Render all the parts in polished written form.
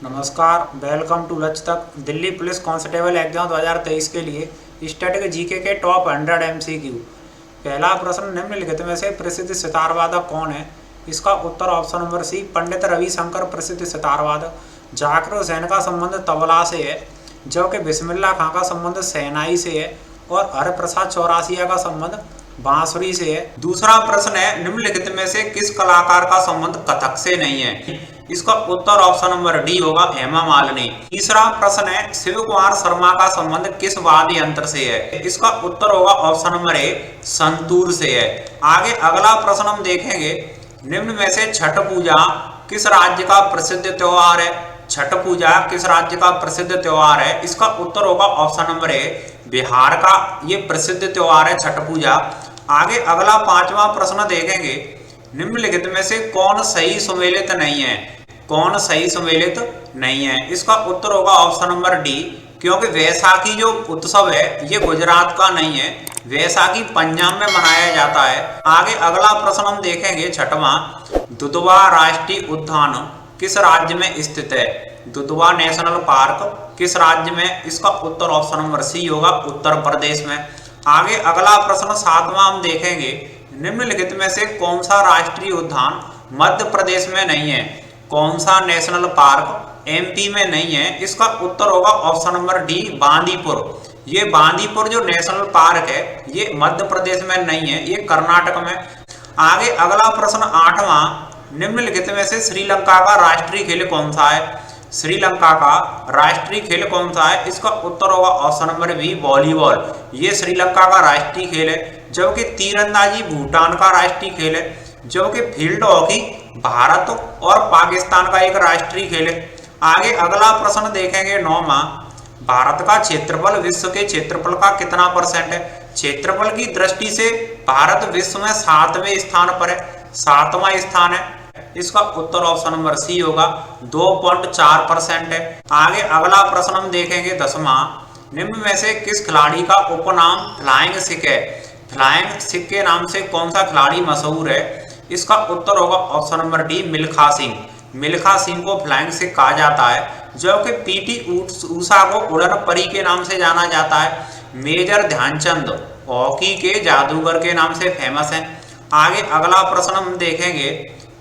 नमस्कार, welcome to लक्ष्य तक। दिल्ली पुलिस कांस्टेबल एग्जाम 2023 के लिए स्टैटिक जीके के टॉप 100 एमसीक्यू। पहला प्रश्न, निम्नलिखित में से प्रसिद्ध सितारवादक कौन है? इसका उत्तर ऑप्शन नंबर सी, पंडित रविशंकर प्रसिद्ध सितारवादक। जाकिर हुसैन का संबंध तबला से है, जबकि बिस्मिल्लाह खां का संबंध शहनाई से है और हरप्रसाद चौरासिया का संबंध बांसुरी से है। दूसरा प्रश्न है, निम्नलिखित में से किस कलाकार का संबंध कथक से नहीं है? इसका उत्तर ऑप्शन नंबर डी होगा, हेमा मालिनी। तीसरा प्रश्न है, शिव कुमार शर्मा का संबंध किस वाद्य यंत्र से है? इसका उत्तर होगा ऑप्शन नंबर ए, संतूर से है। आगे अगला प्रश्न हम देखेंगे, निम्न में से छठ पूजा किस राज्य का प्रसिद्ध त्योहार है? छठ पूजा किस राज्य का प्रसिद्ध त्योहार है? इसका उत्तर होगा ऑप्शन नंबर ए, बिहार का ये प्रसिद्ध त्योहार है छठ पूजा। आगे अगला पांचवा प्रश्न देखेंगे, निम्नलिखित में से कौन सही सुमेलित नहीं है? कौन सही सुमेलित नहीं है? इसका उत्तर होगा ऑप्शन नंबर डी, क्योंकि वैसाखी जो उत्सव है ये गुजरात का नहीं है, वैसाखी पंजाब में मनाया जाता है। आगे अगला प्रश्न हम देखेंगे छठवां, दुधवा राष्ट्रीय उद्यान किस राज्य में स्थित है? दुधवा नेशनल पार्क किस राज्य में? इसका उत्तर ऑप्शन नंबर सी होगा, उत्तर प्रदेश में। आगे अगला प्रश्न सातवां हम देखेंगे, निम्नलिखित में से कौन सा राष्ट्रीय उद्यान मध्य प्रदेश में नहीं है? कौन सा नेशनल पार्क एमपी में नहीं है? इसका उत्तर होगा ऑप्शन नंबर डी, बांदीपुर। ये बांदीपुर जो नेशनल पार्क है ये मध्य प्रदेश में नहीं है, ये कर्नाटक में। आगे अगला प्रश्न आठवां, निम्नलिखित में से श्रीलंका का राष्ट्रीय खेल कौन सा है? श्रीलंका का राष्ट्रीय खेल कौन सा है? इसका उत्तर होगा ऑप्शन नंबर बी, वॉलीबॉल। ये श्रीलंका का राष्ट्रीय खेल है। जबकि तीरंदाजी भूटान का राष्ट्रीय खेल है, जबकि फील्ड हॉकी भारत और पाकिस्तान का एक राष्ट्रीय खेल है। आगे अगला प्रश्न देखेंगे नौवां, भारत का क्षेत्रफल विश्व के क्षेत्रफल का कितना परसेंट है? क्षेत्रफल की दृष्टि से भारत विश्व में 7वें स्थान पर है, 7वां स्थान है। इसका उत्तर ऑप्शन नंबर सी होगा, 2.4% है। आगे अगला प्रश्न हम देखेंगे 10वां, निम्न में से किस खिलाड़ी का उपनाम फ्लाइंग सिख है? फ्लाइंग सिख के नाम से कौन सा खिलाड़ी मशहूर है? इसका उत्तर होगा option number D, Milkha Singh. Milkha Singh को फ्लाइंग सिख कहा जाता है, जबकि पीटी ऊषा को उड़न परी के नाम से जाना जाता है। मेजर ध्यानचंद हॉकी के जादूगर के नाम से फेमस है। आगे अगला प्रश्न हम देखेंगे,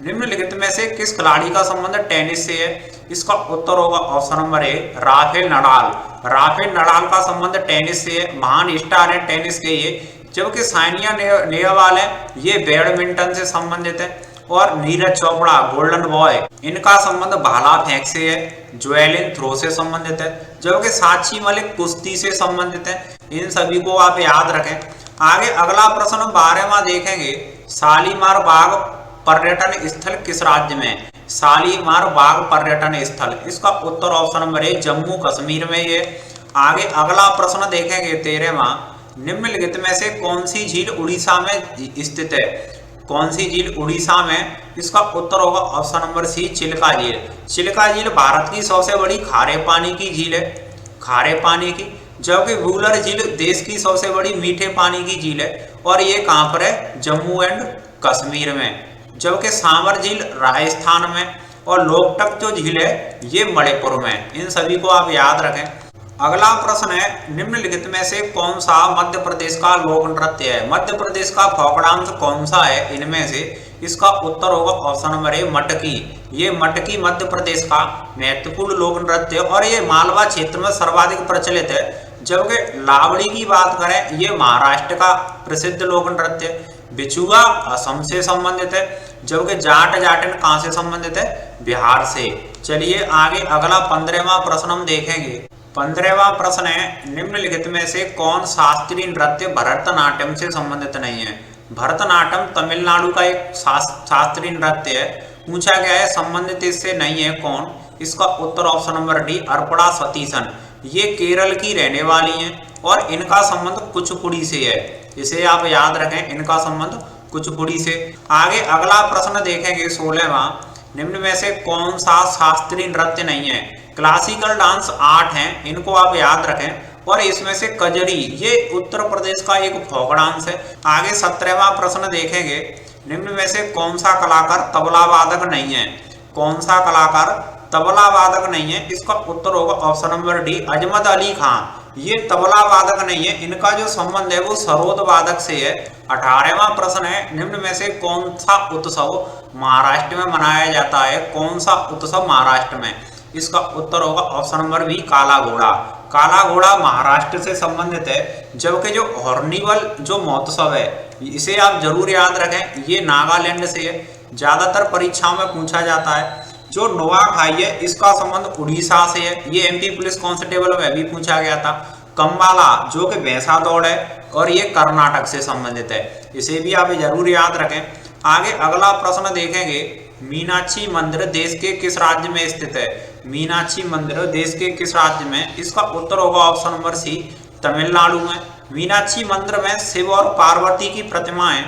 निम्नलिखित में से किस खिलाड़ी का संबंध टेनिस से है? इसका उत्तर होगा ऑप्शन नंबर ए, राफेल नडाल। राफेल नडाल का संबंध टेनिस से है, महान स्टार है टेनिस के ये। जबकि सानिया नेहवाल है ये बैडमिंटन से संबंधित है। और नीरज चोपड़ा गोल्डन बॉय, इनका संबंध भाला फेंक से है, ज्वेलिन थ्रो से संबंधित है। जबकि साक्षी मलिक कुश्ती से संबंधित है। इन सभी को आप याद रखें। आगे अगला प्रश्न 12वां देखेंगे, शालीमार बाग पर्यटन स्थल किस राज्य में? शालीमार बाग पर्यटन स्थल, इसका उत्तर option number A, Jammu Kashmir में ये। आगे अगला प्रश्न देखेंगे 13वां, निम्नलिखित में से कौन सी झील उड़ीसा में स्थित है? कौन सी झील उड़ीसा में? इसका उत्तर होगा ऑप्शन नंबर सी, चिल्का झील। चिल्का झील भारत की सबसे बड़ी खारे पानी की झील है, खारे पानी की। जबकि वूलर झील देश की सबसे बड़ी मीठे पानी की झील है, और ये कहाँ पर है? जम्मू एंड कश्मीर में। जबकि सांवर झील राजस्थान में, और लोकटक जो झील है ये मणिपुर में। इन सभी को आप याद रखें। अगला प्रश्न है, निम्नलिखित में से कौन सा मध्य प्रदेश का लोक नृत्य है? मध्य प्रदेश का फोक डांस कौन सा है इनमें से? इसका उत्तर होगा ऑप्शन नंबर ए, मटकी। ये मटकी मध्य प्रदेश का महत्वपूर्ण लोक नृत्य और ये मालवा क्षेत्र में सर्वाधिक प्रचलित है। जबकि लावड़ी की बात करें ये महाराष्ट्र का प्रसिद्ध लोक नृत्य। बिछुआ असम से संबंधित है, जबकि जाट जाटिन कहाँ से संबंधित है? बिहार से। चलिए आगे अगला 15वां प्रश्न हम देखेंगे। 15वां प्रश्न है, निम्नलिखित में से कौन शास्त्रीय नृत्य भरतनाट्यम से संबंधित नहीं है? भरतनाट्यम तमिलनाडु का एक शास्त्रीय नृत्य है। पूछा गया है संबंधित इससे नहीं है कौन? इसका उत्तर ऑप्शन नंबर डी, अर्पणा सतीशन। ये केरल की रहने वाली हैं और इनका संबंध कुचिपुड़ी से है। इसे आप याद रखें, इनका संबंध कुचिपुड़ी से। आगे अगला प्रश्न देखेंगे 16वां, निम्न में से कौन सा शास्त्रीय नृत्य नहीं है? क्लासिकल डांस 8 हैं, इनको आप याद रखें। और इसमें से कजरी ये उत्तर प्रदेश का एक फोक डांस है। आगे 17वां प्रश्न देखेंगे, निम्न में से कौन सा कलाकार तबला वादक नहीं है? कौन सा कलाकार तबला वादक नहीं है, इसका उत्तर होगा ऑप्शन नंबर डी अजमत अली खान। ये तबला वादक नहीं है, इनका जो संबंध है वो सरोद वादक से है। 18वां प्रश्न है, निम्न में से कौन सा उत्सव महाराष्ट्र में मनाया जाता है? कौन सा उत्सव महाराष्ट्र में? इसका उत्तर होगा ऑप्शन नंबर बी काला घोड़ा। काला घोड़ा महाराष्ट्र से संबंधित है, जबकि जो हॉर्निवल जो महोत्सव है इसे आप जरूर याद रखें, ये नागालैंड से है, ज्यादातर परीक्षाओं में पूछा जाता है। जो नुआखाई है इसका संबंध उड़ीसा से है, ये एमपी पुलिस कांस्टेबल में भी पूछा गया था। कंबाला जो कि भैंसा दौड़ है और ये कर्नाटक से संबंधित है, इसे भी आप जरूर याद रखें। आगे अगला प्रश्न देखेंगे, मीनाक्षी मंदिर देश के किस राज्य में स्थित है? मीनाक्षी मंदिर देश के किस राज्य में? इसका उत्तर होगा ऑप्शन नंबर सी तमिलनाडु में। मीनाक्षी मंदिर में शिव और पार्वती की प्रतिमा है।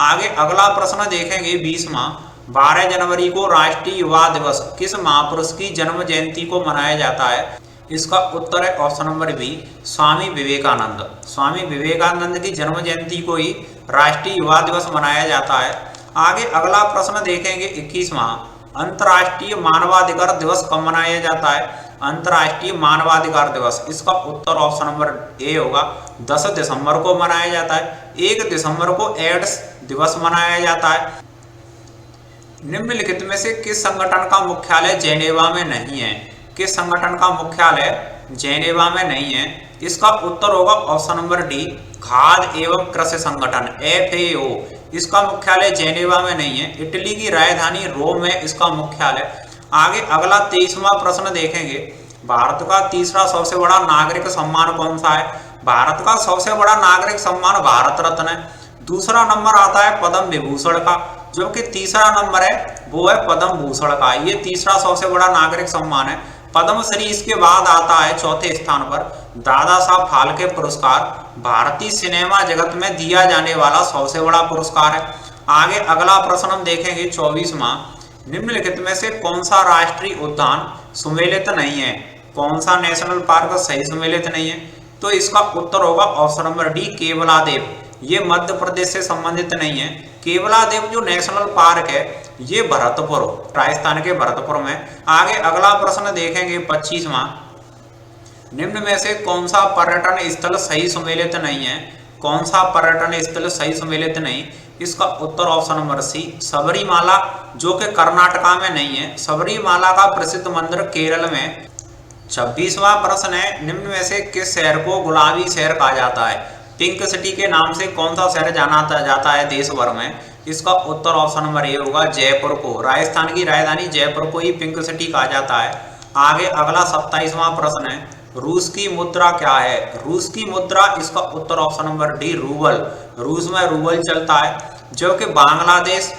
आगे अगला प्रश्न देखेंगे 20वां, 12 जनवरी को राष्ट्रीय युवा दिवस किस महापुरुष की जन्म जयंती को मनाया जाता है? इसका उत्तर है option number B Swami Vivekananda. Swami Vivekananda की जन्म जयंती को ही राष्ट्रीय युवा दिवस मनाया जाता है। आगे अगला प्रश्न देखेंगे 21वां, अंतर्राष्ट्रीय मानवाधिकार दिवस कब मनाया जाता है? अंतर्राष्ट्रीय मानवाधिकार दिवस, इसका उत्तर ऑप्शन नंबर ए होगा 10 दिसंबर को मनाया जाता है। 1 दिसंबर को एड्स दिवस मनाया जाता है। निम्नलिखित में से किस संगठन का मुख्यालय जेनेवा में नहीं है? किस संगठन का मुख्यालय जेनेवा में नहीं है? इसका उत्तर होगा ऑप्शन नंबर डी खाद्य एवं कृषि संगठन FAO। इसका मुख्यालय जेनेवा में नहीं है, इटली की राजधानी रोम में इसका मुख्यालय। आगे अगला 23वां प्रश्न देखेंगे, भारत का तीसरा सबसे बड़ा नागरिक सम्मान कौन सा है? भारत का सबसे बड़ा नागरिक सम्मान भारत रत्न है। दूसरा नंबर आता है पद्म विभूषण का, जो कि तीसरा नंबर है वो है पद्म भूषण का। ये तीसरा सबसे बड़ा नागरिक सम्मान है। पद्मश्री इसके बाद आता है चौथे स्थान पर। दादा साहब फाल्के पुरस्कार भारतीय सिनेमा जगत में दिया जाने वाला सबसे बड़ा पुरस्कार है। आगे अगला प्रश्न हम देखेंगे 24वां, निम्नलिखित में से कौन सा राष्ट्रीय उद्यान सुमेलित नहीं है? कौन सा नेशनल पार्क सही सुमेलित नहीं है? तो इसका उत्तर होगा ऑप्शन नंबर डी केवलादेव। ये मध्य प्रदेश से संबंधित नहीं है। केवलादेव जो नेशनल पार्क है ये भरतपुर राजस्थान के भरतपुर में। आगे अगला प्रश्न देखेंगे 25वां, निम्न में से कौन सा पर्यटन स्थल सही सुमेलित नहीं है? कौन सा पर्यटन स्थल सही सुमेलित नहीं? इसका उत्तर ऑप्शन नंबर सी सबरीमाला, जो कि कर्नाटका में नहीं है। सबरीमाला का प्रसिद्ध मंदिर केरल में। 26वां प्रश्न है, निम्न में से किस शहर को गुलाबी शहर कहा जाता है? पिंक सिटी के नाम से कौन सा शहर जाना जाता है देश भर में? इसका उत्तर ऑप्शन नंबर ए होगा जयपुर को। राजस्थान की राजधानी जयपुर को ही पिंक सिटी कहा जाता है। आगे अगला 27वां प्रश्न है, रूस की मुद्रा क्या है? रूस की मुद्रा, इसका उत्तर ऑप्शन नंबर डी रूबल। रूस में रूबल चलता है, जो कि बांग्लादेश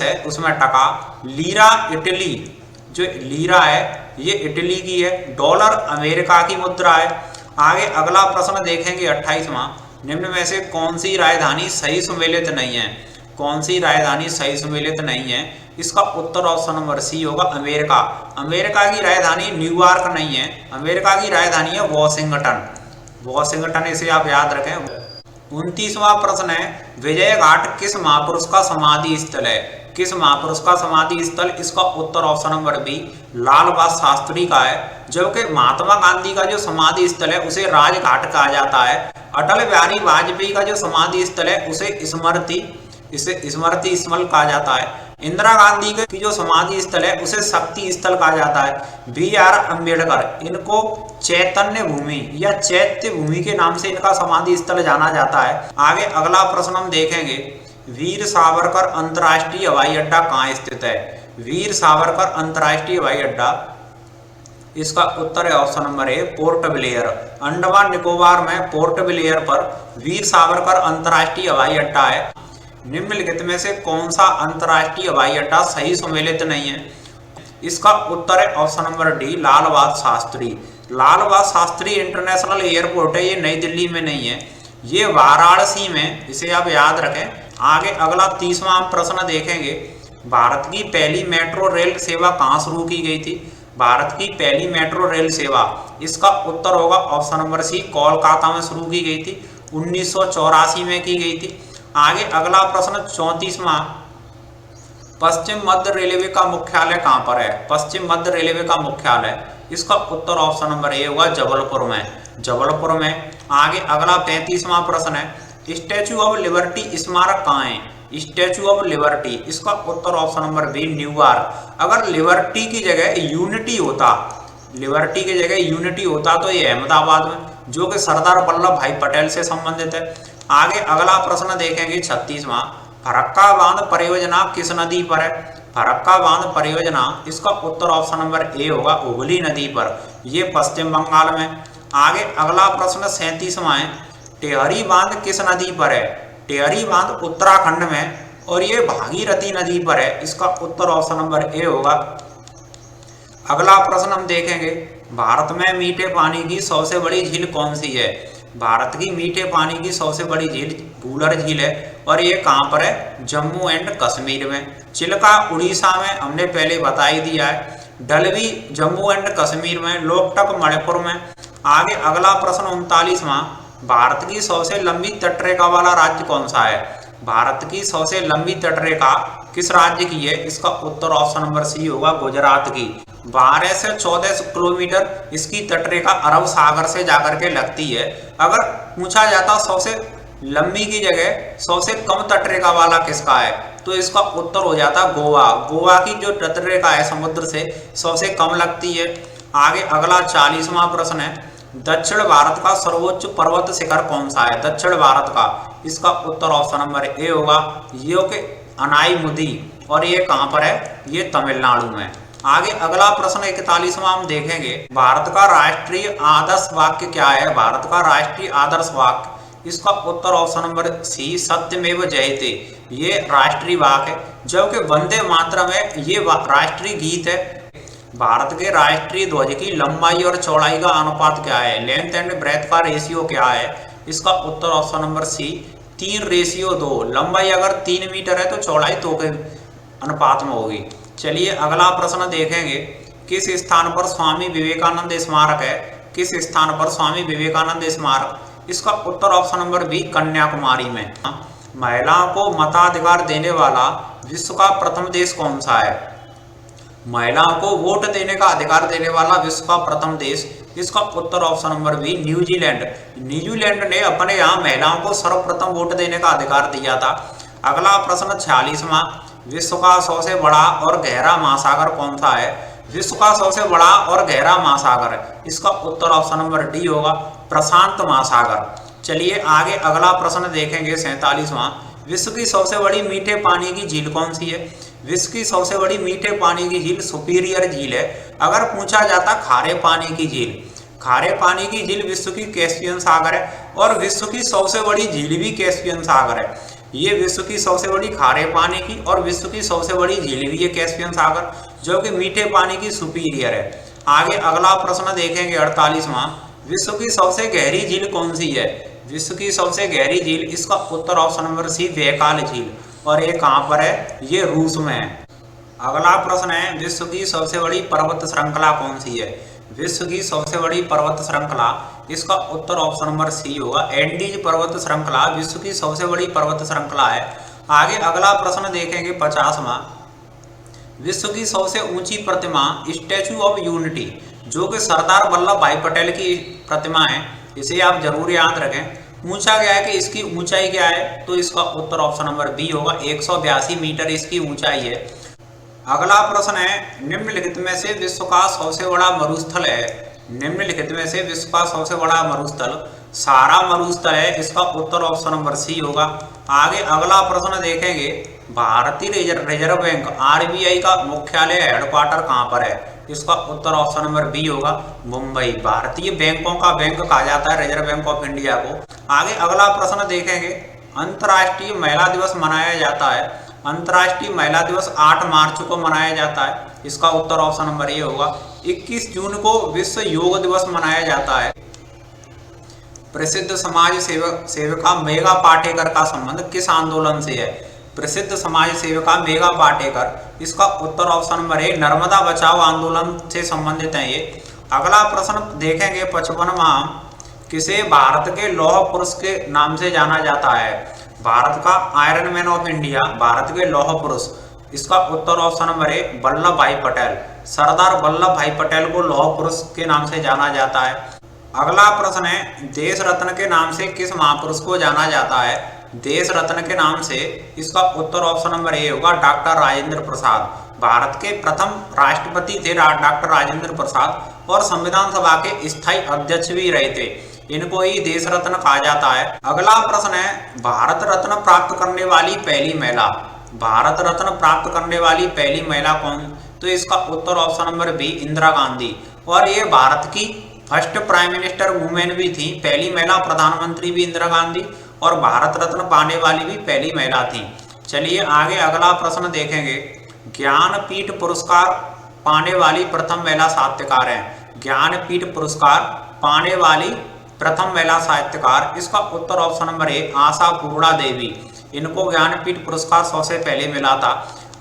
है उसमें टका। लीरा इटली, जो लीरा है ये इटली की है। डॉलर अमेरिका की मुद्रा है। आगे अगला प्रश्न देखेंगे 28वां, निम्न में से कौन सी राजधानी सही सुमेलित नहीं है? कौन सी राजधानी सही सुमेलित नहीं है? इसका उत्तर ऑप्शन नंबर सी होगा अमेरिका। अमेरिका की राजधानी न्यूयॉर्क नहीं है, अमेरिका की राजधानी है वॉशिंगटन। वॉशिंगटन, इसे आप याद रखें। 29वां प्रश्न है, विजय घाट किस महापुरुष का समाधि स्थल है? किस महापुरुष का समाधि स्थल? इसका उत्तर option number B Lal Bahadur Shastri का है। जबकि महात्मा गांधी का जो समाधि स्थल है उसे राजघाट कहा जाता है। अटल बिहारी वाजपेयी का जो समाधि स्थल है उसे स्मृति स्थल कहा जाता है। इंदिरा गांधी की जो समाधि स्थल है उसे शक्ति स्थल कहा जाता है। BR अम्बेडकर, इनको चैतन्य भूमि या चैत्य भूमि के नाम से इनका समाधि स्थल जाना जाता है। आगे अगला प्रश्न हम देखेंगे, वीर सावरकर अंतर्राष्ट्रीय हवाई अड्डा कहाँ स्थित है? वीर सावरकर अंतर्राष्ट्रीय हवाई अड्डा, इसका उत्तर है ऑप्शन नंबर ए पोर्ट ब्लेयर। अंडमान निकोबार में पोर्ट ब्लेयर पर वीर सावरकर अंतर्राष्ट्रीय हवाई अड्डा है। निम्नलिखित में से कौन सा अंतर्राष्ट्रीय हवाई अड्डा सही सुमेलित नहीं है? इसका उत्तर है option number D Lal Bahadur Shastri. Lal Bahadur Shastri international airport है, ये नई दिल्ली में नहीं है, ये वाराणसी में, इसे आप याद रखें। आगे अगला 30वां प्रश्न देखेंगे, भारत की पहली मेट्रो रेल सेवा कहाँ शुरू की गई थी? भारत की पहली मेट्रो रेल सेवा, इसका उत्तर होगा ऑप्शन नंबर सी कोलकाता में शुरू की गई थी। 1984 में की गई थी। आगे अगला प्रश्न 34वां, पश्चिम मध्य रेलवे का मुख्यालय कहाँ पर है? पश्चिम मध्य रेलवे का मुख्यालय, इसका उत्तर ऑप्शन नंबर ए होगा जबलपुर में, जबलपुर में। आगे अगला 35वां प्रश्न है, स्टैचू ऑफ लिबर्टी स्मारक कहाँ है? स्टैचू ऑफ लिबर्टी, इसका उत्तर ऑप्शन नंबर बी न्यूयॉर्क। अगर लिबर्टी की जगह यूनिटी होता, लिबर्टी की जगह यूनिटी होता तो ये अहमदाबाद में, जो कि सरदार वल्लभ भाई पटेल से संबंधित है। आगे अगला प्रश्न देखेंगे 36वां, फरक्का बांध परियोजना किस नदी पर है? फरक्का बांध परियोजना, इसका उत्तर ऑप्शन नंबर ए होगा हुगली नदी पर, ये पश्चिम बंगाल में। आगे अगला प्रश्न 37वां है, टेहरी बांध किस नदी पर है? टेहरी बांध उत्तराखंड में और ये भागीरथी नदी पर है, इसका उत्तर ऑप्शन नंबर ए होगा। अगला प्रश्न हम देखेंगे, भारत में मीठे पानी की सबसे बड़ी झील कौन सी है? भारत की मीठे पानी की सबसे बड़ी झील वूलर झील है और ये कहाँ पर है? जम्मू एंड कश्मीर में। चिल्का उड़ीसा में, हमने पहले बता ही दिया है। डलवी जम्मू एंड कश्मीर में, लोकटक मणिपुर में। आगे अगला प्रश्न 39वां, भारत की सबसे लंबी तटरेखा वाला राज्य कौन सा है? भारत की सबसे लंबी तटरेखा किस राज्य की है? इसका उत्तर ऑप्शन नंबर सी होगा गुजरात की। 12 से 14 किलोमीटर इसकी तटरेखा अरब सागर से जाकर के लगती है। अगर पूछा जाता सबसे लंबी की जगह सबसे कम तटरेखा वाला किसका है, तो इसका उत्तर हो जाता गोवा। गोवा की जो तटरेखा है समुद्र से सबसे कम लगती है। आगे अगला 40वां प्रश्न है, दक्षिण भारत का सर्वोच्च पर्वत शिखर कौन सा है? दक्षिण भारत का, इसका उत्तर ऑप्शन नंबर ए होगा यो के अनाईमुदी, और ये कहाँ पर है? ये तमिलनाडु में। आगे अगला प्रश्न 41वां हम देखेंगे, भारत का राष्ट्रीय आदर्श वाक्य क्या है? भारत का राष्ट्रीय आदर्श वाक्य, इसका उत्तर ऑप्शन नंबर सी सत्यमेव जयते, ये राष्ट्रीय वाक्य है। जबकि वंदे मातरम है ये राष्ट्रीय गीत है। भारत के राष्ट्रीय ध्वज की लंबाई और चौड़ाई का अनुपात क्या है? लेंथ एंड ब्रेथ का रेशियो क्या है? इसका उत्तर ऑप्शन नंबर सी 3:2। लंबाई अगर 3 मीटर है तो चौड़ाई 2 के अनुपात में होगी। चलिए अगला प्रश्न देखेंगे, किस स्थान पर स्वामी विवेकानंद स्मारक है? किस स्थान पर स्वामी विवेकानंद स्मारक? इसका उत्तर ऑप्शन नंबर बी कन्याकुमारी में। महिलाओं को मताधिकार देने वाला विश्व का प्रथम देश कौन सा है? महिलाओं को वोट देने का अधिकार देने वाला विश्व का प्रथम देश, इसका उत्तर option number B New Zealand. New Zealand ने अपने यहाँ महिलाओं को सर्वप्रथम वोट देने का अधिकार दिया था। अगला प्रश्न 46वां, विश्व का सबसे बड़ा और गहरा महासागर कौन सा है? विश्व का सबसे बड़ा और गहरा महासागर, इसका उत्तर ऑप्शन नंबर डी होगा प्रशांत महासागर। चलिए आगे अगला प्रश्न देखेंगे 47वां, विश्व की सबसे बड़ी मीठे पानी की झील कौन सी है? विश्व की सबसे बड़ी मीठे पानी की झील सुपीरियर झील है। अगर पूछा जाता खारे पानी की झील, खारे पानी की झील विश्व की कैस्पियन सागर है और विश्व की सबसे बड़ी झील भी कैस्पियन सागर है। ये विश्व की सबसे बड़ी खारे पानी की और विश्व की सबसे बड़ी झील भी है कैस्पियन सागर, जो कि मीठे पानी की सुपीरियर है। आगे अगला प्रश्न देखेंगे 48वां, विश्व की सबसे गहरी झील कौन सी है? विश्व की सबसे गहरी झील, इसका उत्तर ऑप्शन नंबर सी बैकाल झील, और ये कहाँ पर है? ये रूस में है। अगला प्रश्न है, विश्व की सबसे बड़ी पर्वत श्रृंखला कौन सी है? विश्व की सबसे बड़ी पर्वत श्रृंखला, इसका उत्तर ऑप्शन नंबर सी होगा एंडीज पर्वत श्रृंखला विश्व की सबसे बड़ी पर्वत श्रृंखला है। आगे अगला प्रश्न देखेंगे 50वां, विश्व की सबसे ऊंची प्रतिमा स्टैचू ऑफ यूनिटी, जो कि सरदार वल्लभ भाई पटेल की प्रतिमा है, इसे आप जरूर याद रखें। पूछा गया है कि इसकी ऊंचाई क्या है, तो इसका उत्तर ऑप्शन नंबर बी होगा 182 मीटर इसकी ऊंचाई है। अगला प्रश्न है, निम्नलिखित में से विश्व का सबसे बड़ा मरुस्थल है? निम्नलिखित में से विश्व का सबसे बड़ा मरुस्थल सारा मरुस्थल है, इसका उत्तर ऑप्शन नंबर सी होगा। आगे अगला प्रश्न देखेंगे, भारतीय रिजर्व बैंक आरबीआई का मुख्यालय हेडक्वार्टर कहाँ पर है? इसका उत्तर ऑप्शन नंबर बी होगा मुंबई। भारतीय बैंकों का बैंक कहा जाता है रिजर्व बैंक ऑफ इंडिया को। आगे अगला प्रश्न देखेंगे, अंतर्राष्ट्रीय महिला दिवस मनाया जाता है। अंतर्राष्ट्रीय महिला दिवस 8 मार्च को मनाया जाता है, इसका उत्तर ऑप्शन नंबर ए होगा। 21 जून को विश्व योग दिवस मनाया जाता है। प्रसिद्ध समाज सेविका मेघा पाटेकर का संबंध किस आंदोलन से है? प्रसिद्ध समाज सेविका मेघा पाटेकर, इसका उत्तर ऑप्शन नंबर ए नर्मदा बचाओ आंदोलन से संबंधित है ये। अगला प्रश्न देखेंगे 55वां, किसे भारत के लौह पुरुष के नाम से जाना जाता है? भारत का iron man of India, Bharat के लौह पुरुष, इसका उत्तर ऑप्शन नंबर ए वल्लभ भाई पटेल। सरदार वल्लभ भाई पटेल को लौह पुरुष के नाम से जाना जाता है। अगला प्रश्न है, देश रत्न के नाम से किस महापुरुष को जाना जाता है? देश रत्न के नाम से इसका उत्तर ऑप्शन नंबर ए होगा डॉक्टर राजेंद्र प्रसाद। भारत के प्रथम राष्ट्रपति थे डॉक्टर राजेंद्र प्रसाद और संविधान सभा के स्थायी अध्यक्ष भी रहे थे। इनको ही देश रत्न कहा जाता है। अगला प्रश्न है, भारत रत्न प्राप्त करने वाली पहली महिला। भारत रत्न प्राप्त करने वाली पहली महिला कौन? तो इसका उत्तर option number B Indira Gandhi. और ये भारत की फर्स्ट प्राइम मिनिस्टर वुमेन भी थी, पहली महिला प्रधानमंत्री भी इंदिरा गांधी और भारत रत्न पाने वाली भी पहली महिला थी। चलिए आगे अगला प्रश्न देखेंगे। ज्ञानपीठ पुरस्कार पाने वाली प्रथम महिला साहित्यकार है। ज्ञानपीठ पुरस्कार पाने वाली प्रथम महिला साहित्यकार, इसका उत्तर ऑप्शन नंबर ए आशापूर्णा देवी। इनको ज्ञानपीठ पुरस्कार सबसे पहले मिला था।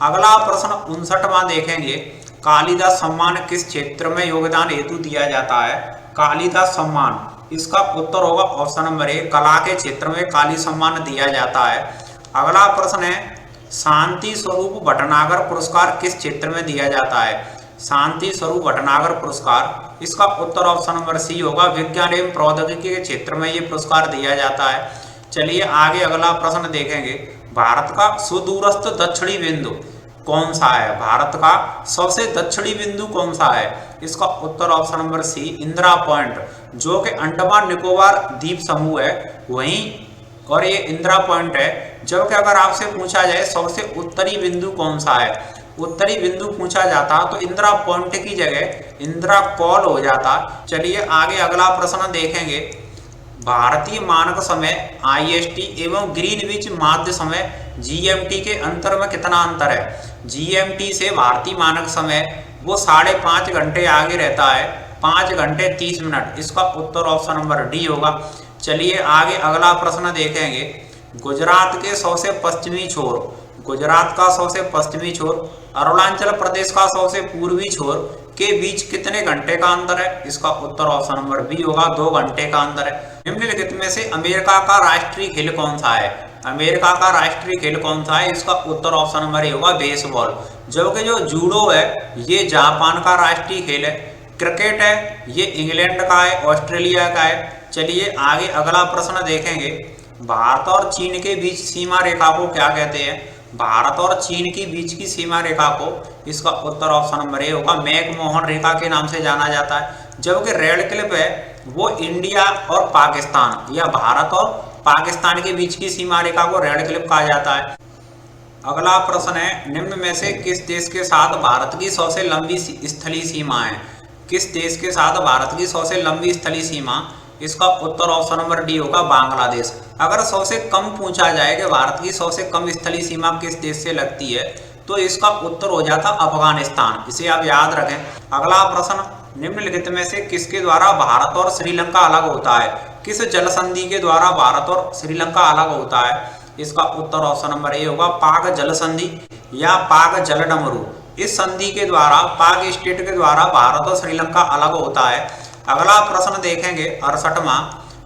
अगला प्रश्न 59वां देखेंगे। कालिदास सम्मान किस क्षेत्र में योगदान हेतु दिया जाता है? कालिदास सम्मान, इसका उत्तर होगा ऑप्शन नंबर ए कला के क्षेत्र में काली सम्मान दिया जाता है। अगला प्रश्न है, शांति स्वरूप भटनागर पुरस्कार किस क्षेत्र में दिया जाता है? शांति स्वरूप भटनागर पुरस्कार, इसका उत्तर ऑप्शन नंबर सी होगा विज्ञान एवं प्रौद्योगिकी के क्षेत्र में ये पुरस्कार दिया जाता है। चलिए आगे अगला प्रश्न देखेंगे। भारत का सुदूरस्थ दक्षिणी बिंदु कौन सा है? भारत का सबसे दक्षिणी बिंदु कौन सा है? इसका उत्तर option number C Indira point, जो कि अंडमान निकोबार द्वीप समूह है वहीं, और ये इंदिरा पॉइंट है। जबकि अगर आपसे पूछा जाए सबसे उत्तरी बिंदु कौन सा है, उत्तरी बिंदु पूछा जाता तो इंदिरा पॉइंट की जगह इंदिरा कॉल हो जाता। चलिए आगे अगला प्रश्न देखेंगे। भारतीय मानक समय IST एवं ग्रीनविच माध्य समय GMT के अंतर में कितना अंतर है? GMT से भारतीय मानक समय वो 5.5 घंटे आगे रहता है, 5 घंटे 30 मिनट। इसका उत्तर ऑप्शन नंबर डी होगा। चलिए आगे अगला प्रश्न देखेंगे। गुजरात के सबसे पश्चिमी छोर, गुजरात का सबसे पश्चिमी छोर, अरुणाचल प्रदेश का सबसे पूर्वी छोर के बीच कितने घंटे का अंतर है? इसका उत्तर ऑप्शन नंबर बी होगा 2 घंटे का अंतर है। निम्नलिखित में से अमेरिका का राष्ट्रीय खेल कौन सा है? अमेरिका का राष्ट्रीय खेल कौन सा है? इसका उत्तर ऑप्शन नंबर ए होगा बेसबॉल। जबकि जो जूडो है ये जापान का राष्ट्रीय खेल है। क्रिकेट है ये इंग्लैंड का है, ऑस्ट्रेलिया का है। चलिए आगे अगला प्रश्न देखेंगे। भारत और चीन के बीच सीमा रेखा को क्या कहते हैं? भारत और चीन के बीच की सीमा रेखा को, इसका उत्तर ऑप्शन नंबर ए होगा मैकमोहन रेखा के नाम से जाना जाता है। जबकि रेड क्लिप है वो इंडिया और पाकिस्तान या भारत और पाकिस्तान के बीच की सीमा रेखा को रेड क्लिप कहा जाता है। अगला प्रश्न है, निम्न में से किस देश के साथ भारत की सबसे लंबी स्थलीय सीमा है? किस देश के साथ भारत की सबसे लंबी स्थलीय सीमा? इसका उत्तर ऑप्शन नंबर डी होगा बांग्लादेश। अगर सबसे कम पूछा जाए कि भारत की सबसे कम स्थलीय सीमा किस देश से लगती है तो इसका उत्तर हो जाता अफगानिस्तान। इसे आप याद रखें। अगला प्रश्न, निम्नलिखित में से किसके द्वारा भारत और श्रीलंका अलग होता है? किस जल संधि के द्वारा भारत और श्रीलंका अलग होता है? इसका उत्तर ऑप्शन नंबर ए होगा पाक जल संधि या पाक जल डमरू। इस संधि के द्वारा, पाक स्टेट के द्वारा भारत और श्रीलंका अलग होता है। अगला प्रश्न देखेंगे 68वां।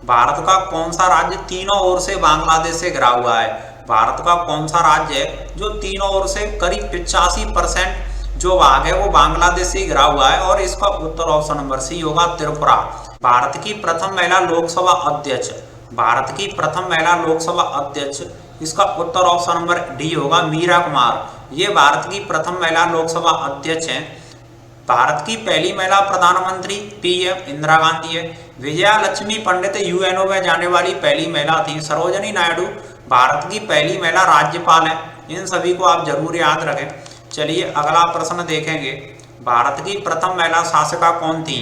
भारत का कौन सा राज्य तीनों ओर से बांग्लादेश से घिरा हुआ है? भारत का कौन सा राज्य है जो तीनों ओर से करीब 85% जो भाग है वो बांग्लादेश से घिरा हुआ है? और इसका उत्तर ऑप्शन नंबर सी होगा त्रिपुरा। भारत की प्रथम महिला लोकसभा अध्यक्ष, भारत की प्रथम महिला लोकसभा अध्यक्ष, इसका उत्तर ऑप्शन नंबर डी होगा मीरा कुमार। ये भारत की प्रथम महिला लोकसभा अध्यक्ष हैं। भारत की पहली महिला प्रधानमंत्री PM इंदिरा गांधी है। विजया लक्ष्मी पंडित UNO में जाने वाली पहली महिला थी। सरोजनी नायडू भारत की पहली महिला राज्यपाल है। इन सभी को आप जरूर याद रखें। चलिए अगला प्रश्न देखेंगे। भारत की प्रथम महिला शासिका कौन थी?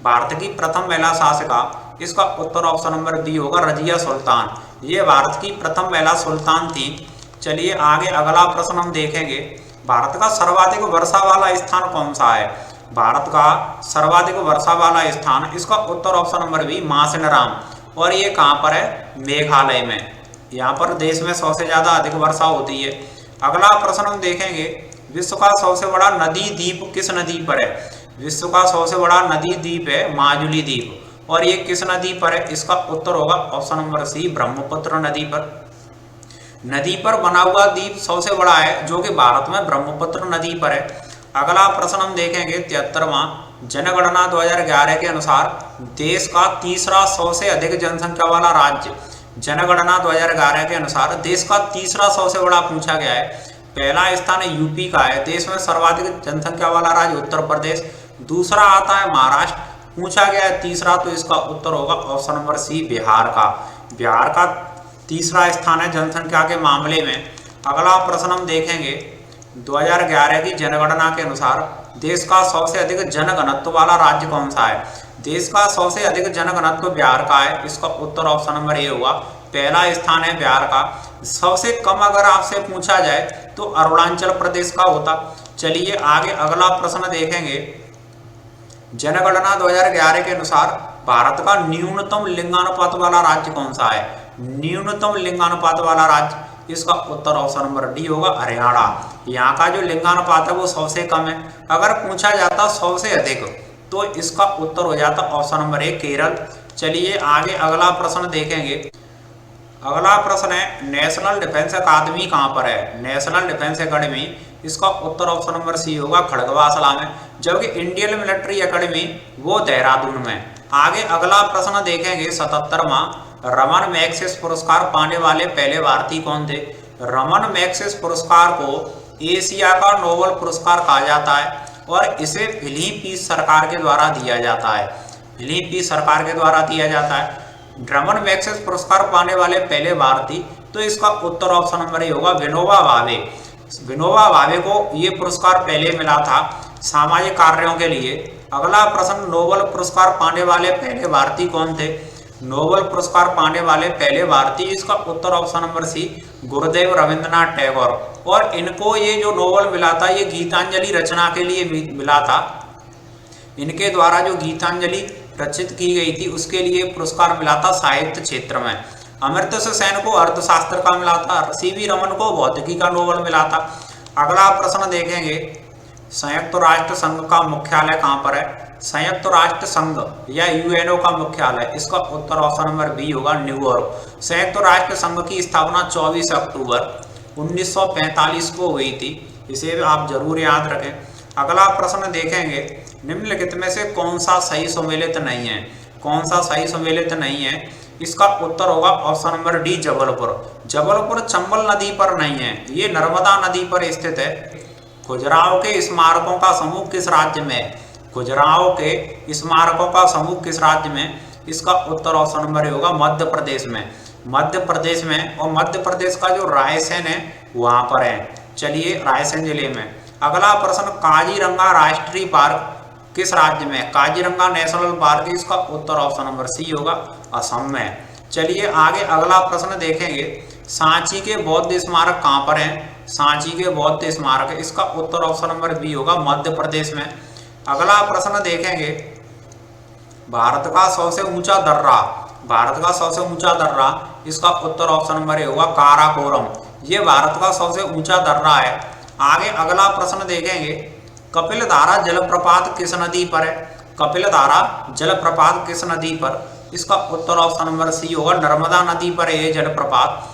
भारत की प्रथम महिला शासिका, इसका उत्तर ऑप्शन नंबर बी होगा रजिया सुल्तान। ये भारत की प्रथम महिला सुल्तान थी। चलिए आगे अगला प्रश्न हम देखेंगे। भारत का सर्वाधिक वर्षा वाला स्थान कौन सा है? भारत का सर्वाधिक वर्षा वाला स्थान, इसका उत्तर ऑप्शन नंबर बी मासिनराम। और ये कहाँ पर है? मेघालय में। यहाँ पर देश में सबसे ज्यादा अधिक वर्षा होती है। अगला प्रश्न हम देखेंगे। विश्व का सबसे बड़ा नदी द्वीप किस नदी पर है? विश्व का सबसे बड़ा नदी द्वीप है माजुली द्वीप। और ये किस नदी पर है? इसका उत्तर होगा ऑप्शन नंबर सी ब्रह्मपुत्र नदी पर। नदी पर बना हुआ द्वीप सबसे बड़ा है, जो कि भारत में ब्रह्मपुत्र नदी पर है। अगला प्रश्न हम देखेंगे 73वां। जनगणना 2011 के अनुसार देश का तीसरा सबसे अधिक जनसंख्या वाला राज्य। जनगणना 2011 के अनुसार देश का तीसरा सबसे बड़ा पूछा गया है। पहला स्थान यूपी का है, देश में सर्वाधिक जनसंख्या वाला राज्य उत्तर प्रदेश। दूसरा आता है महाराष्ट्र, पूछा गया है तीसरा, तो इसका उत्तर होगा ऑप्शन नंबर सी बिहार का। बिहार का तीसरा स्थान है जनसंख्या के मामले में। अगला प्रश्न हम देखेंगे 2011 की जनगणना के अनुसार देश का सबसे अधिक जनघनत्व वाला राज्य कौन सा है। देश का सबसे अधिक जनघनत्व बिहार का है, इसका उत्तर ऑप्शन नंबर ए होगा। पहला स्थान है बिहार का। सबसे कम अगर आपसे पूछा जाए तो अरुणाचल प्रदेश का होता। चलिए आगे अगला प्रश्न देखेंगे। जनगणना 2011 के अनुसार भारत का न्यूनतम लिंगानुपात वाला राज्य कौन सा है। न्यूनतम लिंगानुपात वाला राज्य, इसका उत्तर ऑप्शन नंबर डी होगा हरियाणा। यहाँ का जो लिंगानुपात है वो सबसे कम है। अगर पूछा जाता सबसे अधिक तो इसका उत्तर हो जाता ऑप्शन नंबर ए केरल। चलिए आगे अगला प्रश्न देखेंगे। अगला प्रश्न है नेशनल डिफेंस अकादमी कहाँ पर है। नेशनल डिफेंस अकादमी, इसका उत्तर ऑप्शन नंबर सी होगा खड़गवासला में, जबकि इंडियन मिलिट्री अकादमी वो देहरादून में। आगे अगला प्रश्न देखेंगे 77वां। रमन मैग्सेसे पुरस्कार पाने वाले पहले भारतीय कौन थे। रमन मैग्सेसे पुरस्कार को एशिया का नोबेल पुरस्कार कहा जाता है और इसे फिलीपींस सरकार के द्वारा दिया जाता है। फिलीपींस सरकार के द्वारा दिया जाता है। रमन मैग्सेसे पुरस्कार पाने वाले पहले भारतीय, तो इसका उत्तर ऑप्शन नंबर ए होगा विनोबा भावे। विनोबा भावे को ये पुरस्कार पहले मिला था सामाजिक कार्यों के लिए। अगला प्रश्न नोबेल पुरस्कार पाने वाले पहले भारतीय कौन थे। नोबेल पुरस्कार पाने वाले पहले भारतीय, इसका उत्तर ऑप्शन नंबर सी गुरुदेव रविंद्रनाथ टैगोर। और इनको ये जो नोबेल मिला था ये गीतांजलि रचना के लिए मिला था। इनके द्वारा जो गीतांजलि रचित की गई थी उसके लिए पुरस्कार मिला था साहित्य क्षेत्र में। अमर्त्य सेन को अर्थशास्त्र का मिला था। सीवी रमन को भौतिकी का नोबेल मिला था। अगला प्रश्न देखेंगे संयुक्त राष्ट्र संघ का मुख्यालय कहाँ पर है। संयुक्त राष्ट्र संघ या यूएनओ का मुख्यालय, इसका उत्तर ऑप्शन नंबर बी होगा न्यूयॉर्क। संयुक्त राष्ट्र संघ की स्थापना 24 अक्टूबर 1945 को हुई थी, इसे आप जरूर याद रखें। अगला प्रश्न देखेंगे निम्नलिखित में से कौन सा सही सम्मिलित नहीं है। कौन सा सही सम्मिलित नहीं है, इसका उत्तर होगा option number D Jabalpur. Jabalpur Chambal नदी पर नहीं है, ये नर्मदा नदी पर स्थित है। खजुराहो के स्मारकों का समूह किस राज्य में है। खजुराहो के स्मारकों का समूह किस राज्य में, इसका उत्तर ऑप्शन नंबर होगा मध्य प्रदेश में। मध्य प्रदेश में, और मध्य प्रदेश का जो रायसेन है वहां पर है। चलिए रायसेन जिले में। अगला प्रश्न काजीरंगा राष्ट्रीय पार्क किस राज्य में। काजीरंगा नेशनल पार्क, इसका उत्तर ऑप्शन नंबर सी होगा असम में। चलिए आगे अगला प्रश्न देखेंगे सांची के बौद्ध स्मारक कहाँ पर है। सांची के बौद्ध स्मारक, इसका उत्तर ऑप्शन नंबर बी होगा मध्य प्रदेश में। अगला प्रश्न देखेंगे भारत का सबसे ऊंचा दर्रा। भारत का सबसे ऊंचा दर्रा, इसका उत्तर ऑप्शन नंबर ए होगा काराकोरम। ये भारत का सबसे ऊंचा दर्रा है। आगे अगला प्रश्न देखेंगे कपिलधारा जलप्रपात किस नदी पर है। कपिलधारा जलप्रपात किस नदी पर, इसका उत्तर ऑप्शन नंबर सी होगा नर्मदा नदी पर है जलप्रपात।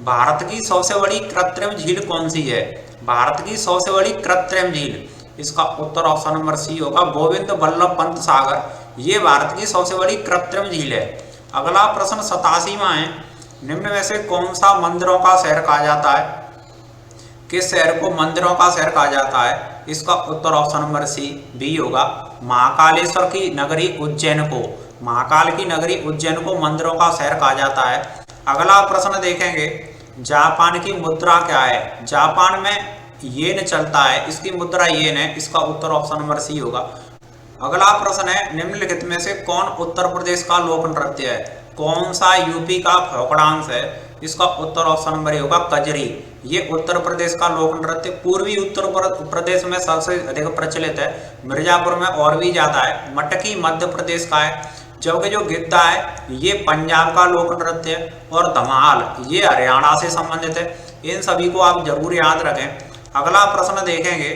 भारत की सबसे बड़ी कृत्रिम झील कौन सी है। भारत की सबसे बड़ी कृत्रिम झील, इसका उत्तर ऑप्शन नंबर सी होगा गोविंद बल्लभ पंत सागर। ये भारत की सबसे बड़ी कृत्रिम झील है। अगला प्रश्न 87वां है निम्न में से कौन सा मंदिरों का शहर कहा जाता है। किस शहर को मंदिरों का शहर कहा जाता है, इसका उत्तर ऑप्शन नंबर सी बी होगा महाकालेश्वर की नगरी उज्जैन को। महाकाल की नगरी उज्जैन को मंदिरों का शहर कहा जाता है। अगला प्रश्न देखेंगे जापान की मुद्रा क्या है। जापान में येन चलता है, इसकी मुद्रा येन है, इसका उत्तर ऑप्शन नंबर सी होगा। अगला प्रश्न है निम्नलिखित में से कौन उत्तर प्रदेश का लोक नृत्य है। कौन सा यूपी का फोक डांस है, इसका उत्तर ऑप्शन नंबर ए होगा कजरी। ये उत्तर प्रदेश का लोक नृत्य पूर्वी उत्तर प्रदेश में सबसे अधिक प्रचलित है। मिर्जापुर में और भी ज्यादा है। मटकी मध्य प्रदेश का है, जबकि जो गिद्दा है ये पंजाब का लोक नृत्य है और धमाल ये हरियाणा से संबंधित है। इन सभी को आप जरूर याद रखें। अगला प्रश्न देखेंगे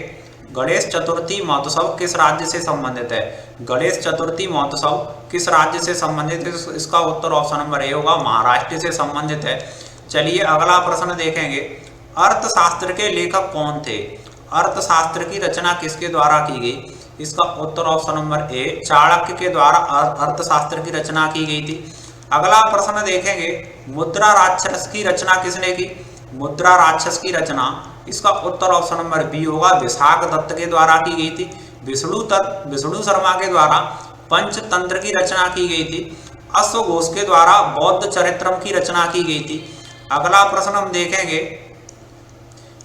गणेश चतुर्थी महोत्सव किस राज्य से संबंधित है। गणेश चतुर्थी महोत्सव किस राज्य से संबंधित है, इसका उत्तर ऑप्शन नंबर ए होगा महाराष्ट्र से संबंधित है। चलिए अगला प्रश्न देखेंगे, अर्थशास्त्र के लेखक कौन थे? अर्थशास्त्र की रचना किसके द्वारा की गई? इसका उत्तर ऑप्शन नंबर ए, चाणक्य के द्वारा अर्थशास्त्र की रचना की गई थी। अगला प्रश्न देखेंगे, मुद्रा राक्षस की रचना किसने की? मुद्रा राक्षस की रचना, इसका उत्तर ऑप्शन नंबर बी होगा, विशाख दत्त के द्वारा की गई थी। विष्णु शर्मा के द्वारा पंचतंत्र की रचना की गई थी। अश्व घोष के द्वारा बौद्ध चरित्रम की रचना की गई थी। अगला प्रश्न हम देखेंगे,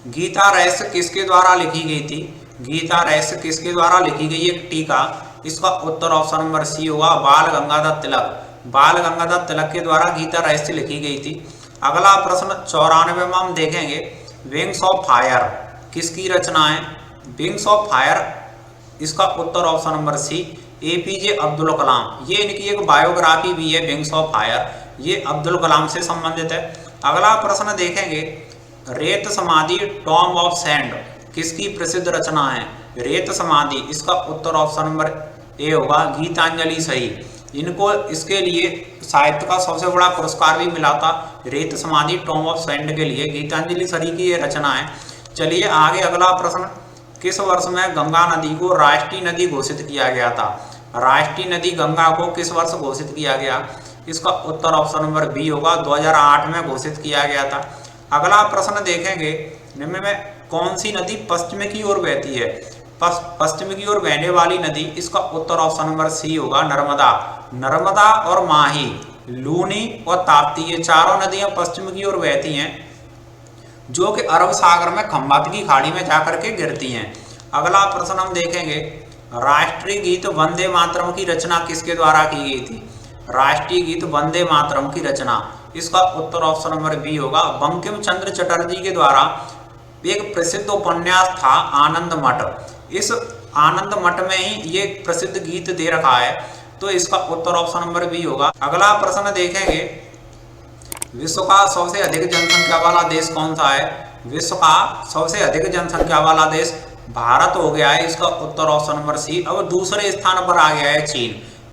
गीता रहस्य किसके द्वारा लिखी गई थी? गीता रहस्य किसके द्वारा लिखी गई एक टीका, इसका उत्तर ऑप्शन नंबर सी होगा, बाल गंगाधर तिलक। बाल गंगाधर तिलक के द्वारा गीता रहस्य लिखी गई थी। अगला प्रश्न 94 में हम देखेंगे, विंग्स ऑफ फायर किसकी रचना है? विंग्स ऑफ फायर, इसका उत्तर option number C, APJ Abdul Kalam. ये इनकी एक बायोग्राफी भी है, विंग्स ऑफ फायर, ये अब्दुल कलाम से संबंधित है। अगला प्रश्न देखेंगे, रेत समाधि टॉम ऑफ सैंड किसकी प्रसिद्ध रचना है? रेत समाधि, इसका उत्तर ऑप्शन नंबर ए होगा, गीतांजलि सही। इनको इसके लिए साहित्य का सबसे बड़ा पुरस्कार भी मिला था, रेत समाधि टॉम ऑफ सैंड के लिए, गीतांजलि सरी की ये रचना है। चलिए आगे अगला प्रश्न, किस वर्ष में गंगा नदी को राष्ट्रीय नदी घोषित किया गया था? राष्ट्रीय नदी गंगा को किस वर्ष घोषित किया गया? इसका उत्तर ऑप्शन नंबर बी होगा, 2008 में घोषित किया गया था। अगला प्रश्न देखेंगे, निम्न में कौन सी नदी पश्चिम की ओर बहती है? पश्चिम की ओर बहने वाली नदी, इसका उत्तर ऑप्शन नंबर सी होगा, नर्मदा। नर्मदा और माही, लूनी और ताप्ती, ये चारों नदियां पश्चिम की ओर बहती हैं, जो कि अरब सागर में खंबात की खाड़ी में जाकर के गिरती हैं। अगला प्रश्न हम देखेंगे, राष्ट्रीय गीत वंदे मातरम की रचना किसके द्वारा की गई थी? राष्ट्रीय गीत वंदे मातरम की रचना, इसका उत्तर ऑप्शन नंबर बी होगा, बंकिम चंद्र चटर्जी के द्वारा एक प्रसिद्ध उपन्यास था आनंद मठ। इस आनंद मठ में ही ये प्रसिद्ध गीत दे रखा है, तो इसका उत्तर ऑप्शन नंबर बी होगा। अगला प्रश्न देखेंगे, विश्व का सबसे अधिक जनसंख्या वाला देश कौन सा है? विश्व का सबसे अधिक जनसंख्या वाला देश भारत हो गया है, इसका उत्तर ऑप्शन नंबर सी। अब दूसरे स्थान पर आ गया है चीन।